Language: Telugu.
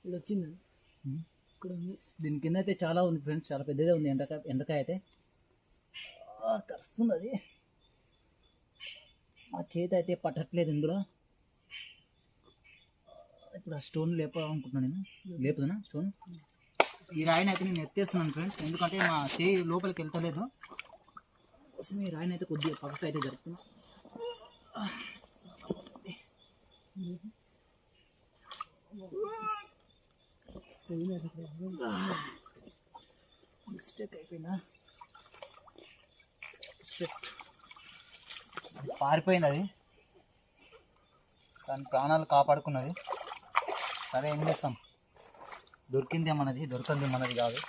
ఇది వచ్చింది ఇక్కడ ఉంది. దీని కింద అయితే చాలా ఉంది ఫ్రెండ్స్, చాలా పెద్దదే ఉంది. ఎండకాయ అయితే కరుస్తుంది అది. మా చేతి అయితే పట్టట్లేదు ఇందులో. ఇప్పుడు ఆ స్టోన్ లేపాలనుకుంటున్నాను నేను. లేపుతున్నా స్టోన్. ఈ రాయిని అయితే నేను ఎత్తేస్తున్నాను ఫ్రెండ్స్, ఎందుకంటే మా చేయి లోపలికి వెళ్తలేదు. ఈ రాయిని అయితే కొద్దిగా పక్కకు అయితే జరుపుతున్నా. మిస్టేక్ అయిపోయిందా? పారిపోయింది అది, దాని ప్రాణాలు కాపాడుకున్నది. సరే ఏం చేస్తాం, దొరికిందే మనది, దొరకంది మనది కాదు.